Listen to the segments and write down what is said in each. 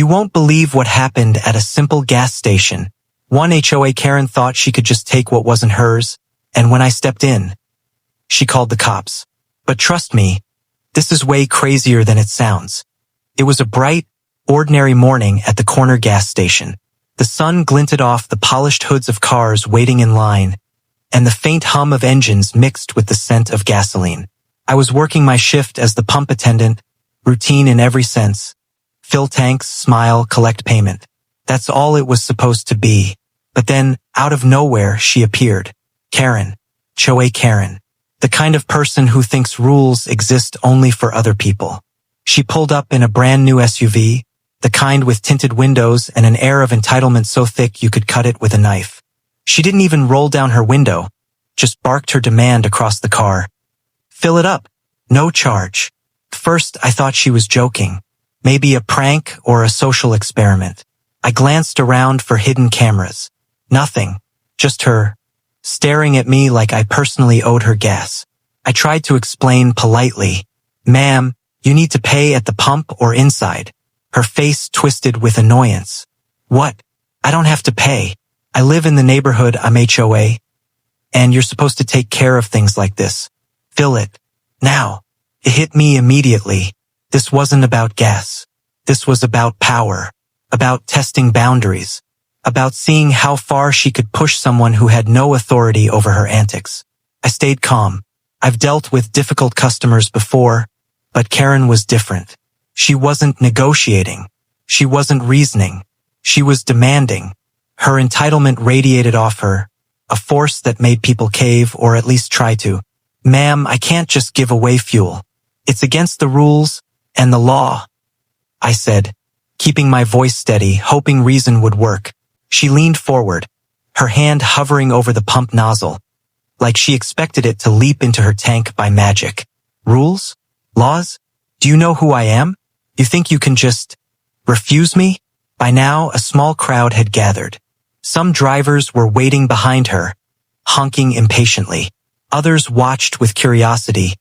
You won't believe what happened at a simple gas station. One HOA Karen thought she could just take what wasn't hers, and when I stepped in, she called the cops. But trust me, this is way crazier than it sounds. It was a bright, ordinary morning at the corner gas station. The sun glinted off the polished hoods of cars waiting in line, and the faint hum of engines mixed with the scent of gasoline. I was working my shift as the pump attendant, routine in every sense. Fill tanks, smile, collect payment. That's all it was supposed to be. But then, out of nowhere, she appeared. Karen. HOA Karen. The kind of person who thinks rules exist only for other people. She pulled up in a brand new SUV, the kind with tinted windows and an air of entitlement so thick you could cut it with a knife. She didn't even roll down her window, just barked her demand across the car. Fill it up. No charge. First, I thought she was joking. Maybe a prank or a social experiment. I glanced around for hidden cameras. Nothing. Just her, staring at me like I personally owed her gas. I tried to explain politely. Ma'am, you need to pay at the pump or inside. Her face twisted with annoyance. What? I don't have to pay. I live in the neighborhood I'm HOA. And you're supposed to take care of things like this. Fill it. Now. It hit me immediately. This wasn't about gas. This was about power. About testing boundaries. About seeing how far she could push someone who had no authority over her antics. I stayed calm. I've dealt with difficult customers before, but Karen was different. She wasn't negotiating. She wasn't reasoning. She was demanding. Her entitlement radiated off her, a force that made people cave or at least try to. Ma'am, I can't just give away fuel. It's against the rules and the law, I said, keeping my voice steady, hoping reason would work. She leaned forward, her hand hovering over the pump nozzle, like she expected it to leap into her tank by magic. Rules? Laws? Do you know who I am? You think you can just refuse me? By now, a small crowd had gathered. Some drivers were waiting behind her, honking impatiently. Others watched with curiosity,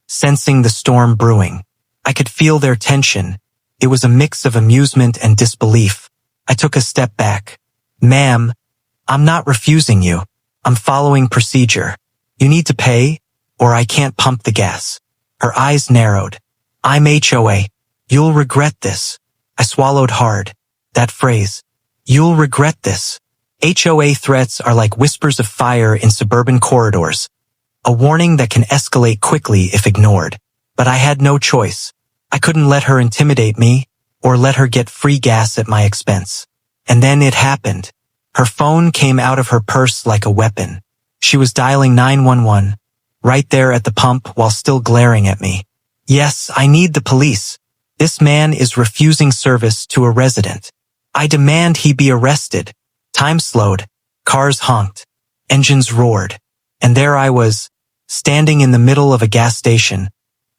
sensing the storm brewing. I could feel their tension. It was a mix of amusement and disbelief. I took a step back. Ma'am, I'm not refusing you. I'm following procedure. You need to pay, or I can't pump the gas. Her eyes narrowed. I'm HOA. You'll regret this. I swallowed hard. That phrase. You'll regret this. HOA threats are like whispers of fire in suburban corridors. A warning that can escalate quickly if ignored. But I had no choice. I couldn't let her intimidate me, or let her get free gas at my expense. And then it happened. Her phone came out of her purse like a weapon. She was dialing 911, right there at the pump while still glaring at me. Yes, I need the police. This man is refusing service to a resident. I demand he be arrested. Time slowed. Cars honked. Engines roared. And there I was, standing in the middle of a gas station,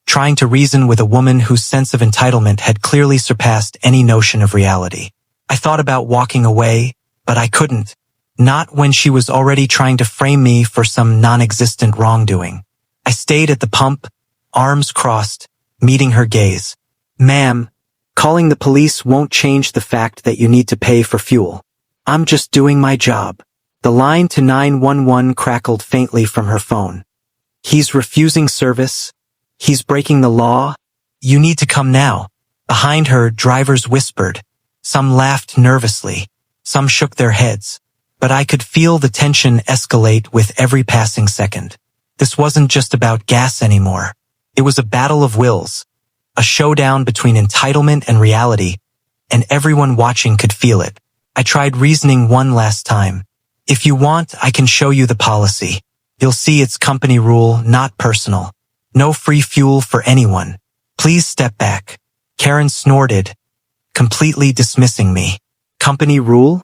trying to reason with a woman whose sense of entitlement had clearly surpassed any notion of reality. I thought about walking away, but I couldn't. Not when she was already trying to frame me for some non-existent wrongdoing. I stayed at the pump, arms crossed, meeting her gaze. Ma'am, calling the police won't change the fact that you need to pay for fuel. I'm just doing my job. The line to 911 crackled faintly from her phone. He's refusing service. He's breaking the law. You need to come now. Behind her, drivers whispered. Some laughed nervously. Some shook their heads. But I could feel the tension escalate with every passing second. This wasn't just about gas anymore. It was a battle of wills. A showdown between entitlement and reality, and everyone watching could feel it. I tried reasoning one last time. If you want, I can show you the policy. You'll see it's company rule, not personal. No free fuel for anyone. Please step back. Karen snorted, completely dismissing me. Company rule?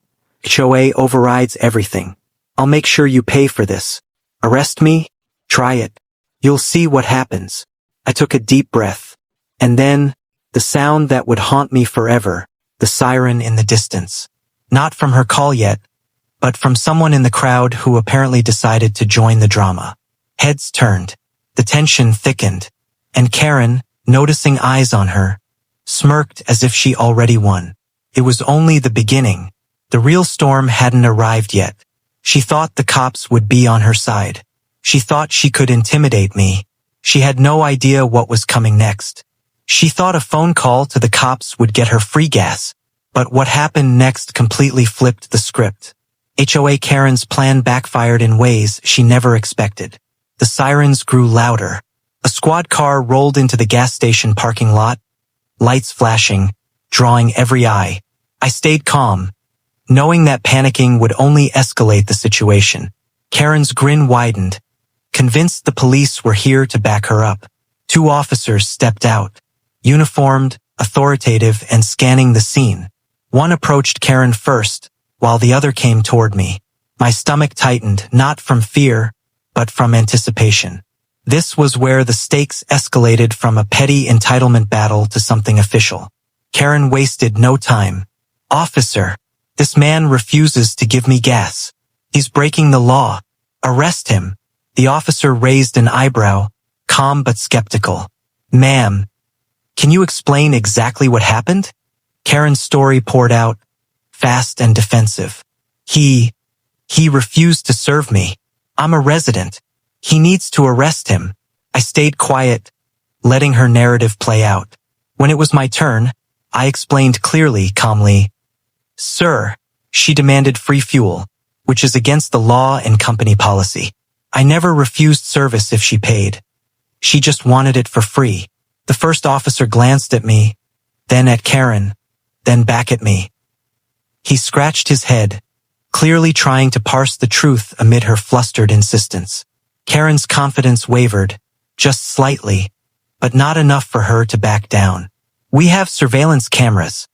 HOA overrides everything. I'll make sure you pay for this. Arrest me? Try it. You'll see what happens. I took a deep breath. And then, the sound that would haunt me forever, the siren in the distance. Not from her call yet, but from someone in the crowd who apparently decided to join the drama. Heads turned. The tension thickened. And Karen, noticing eyes on her, smirked as if she already won. It was only the beginning. The real storm hadn't arrived yet. She thought the cops would be on her side. She thought she could intimidate me. She had no idea what was coming next. She thought a phone call to the cops would get her free gas. But what happened next completely flipped the script. HOA Karen's plan backfired in ways she never expected. The sirens grew louder. A squad car rolled into the gas station parking lot, lights flashing, drawing every eye. I stayed calm, knowing that panicking would only escalate the situation. Karen's grin widened, convinced the police were here to back her up. 2 officers stepped out, uniformed, authoritative, and scanning the scene. One approached Karen first, while the other came toward me. My stomach tightened, not from fear, but from anticipation. This was where the stakes escalated from a petty entitlement battle to something official. Karen wasted no time. "Officer, this man refuses to give me gas. He's breaking the law. Arrest him." The officer raised an eyebrow, calm but skeptical. "Ma'am, can you explain exactly what happened?" Karen's story poured out, fast and defensive. He refused to serve me. I'm a resident. He needs to arrest him." I stayed quiet, letting her narrative play out. When it was my turn, I explained clearly, calmly, "Sir, she demanded free fuel, which is against the law and company policy. I never refused service if she paid. She just wanted it for free." The first officer glanced at me, then at Karen, then back at me. He scratched his head, clearly trying to parse the truth amid her flustered insistence. Karen's confidence wavered, just slightly, but not enough for her to back down. "We have surveillance cameras,"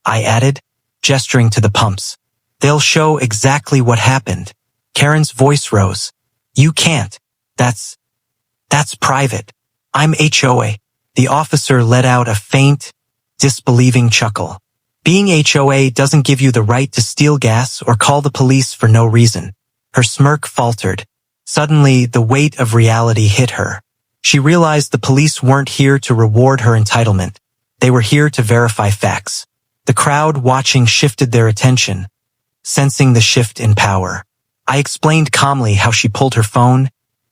I added, gesturing to the pumps. "They'll show exactly what happened." Karen's voice rose. "You can't. That's private. I'm HOA." The officer let out a faint, disbelieving chuckle. "Being HOA doesn't give you the right to steal gas or call the police for no reason." Her smirk faltered. Suddenly, the weight of reality hit her. She realized the police weren't here to reward her entitlement. They were here to verify facts. The crowd watching shifted their attention, sensing the shift in power. I explained calmly how she pulled her phone,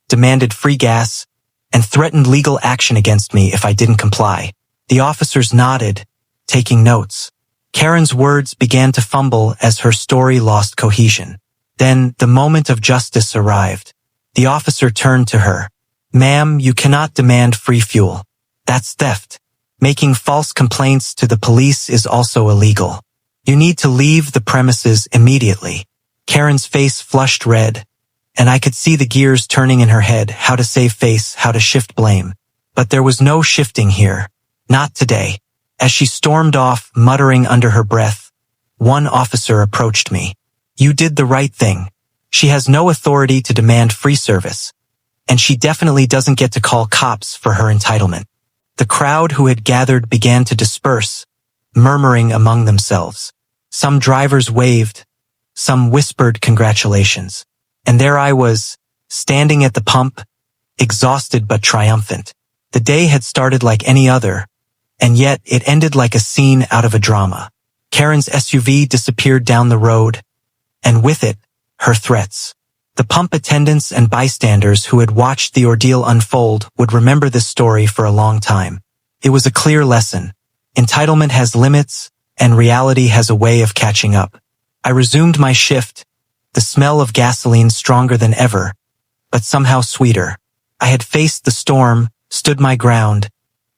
demanded free gas, and threatened legal action against me if I didn't comply. The officers nodded, taking notes. Karen's words began to fumble as her story lost cohesion. Then the moment of justice arrived. The officer turned to her. "Ma'am, you cannot demand free fuel. That's theft. Making false complaints to the police is also illegal. You need to leave the premises immediately." Karen's face flushed red, and I could see the gears turning in her head, how to save face, how to shift blame. But there was no shifting here. Not today. As she stormed off, muttering under her breath, one officer approached me. "You did the right thing. She has no authority to demand free service, and she definitely doesn't get to call cops for her entitlement." The crowd who had gathered began to disperse, murmuring among themselves. Some drivers waved, some whispered congratulations. And there I was, standing at the pump, exhausted but triumphant. The day had started like any other, and yet it ended like a scene out of a drama. Karen's SUV disappeared down the road, and with it, her threats. The pump attendants and bystanders who had watched the ordeal unfold would remember this story for a long time. It was a clear lesson. Entitlement has limits, and reality has a way of catching up. I resumed my shift, the smell of gasoline stronger than ever, but somehow sweeter. I had faced the storm, stood my ground,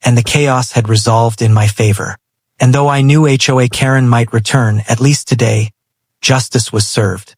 and the chaos had resolved in my favor. And though I knew HOA Karen might return, at least today, justice was served.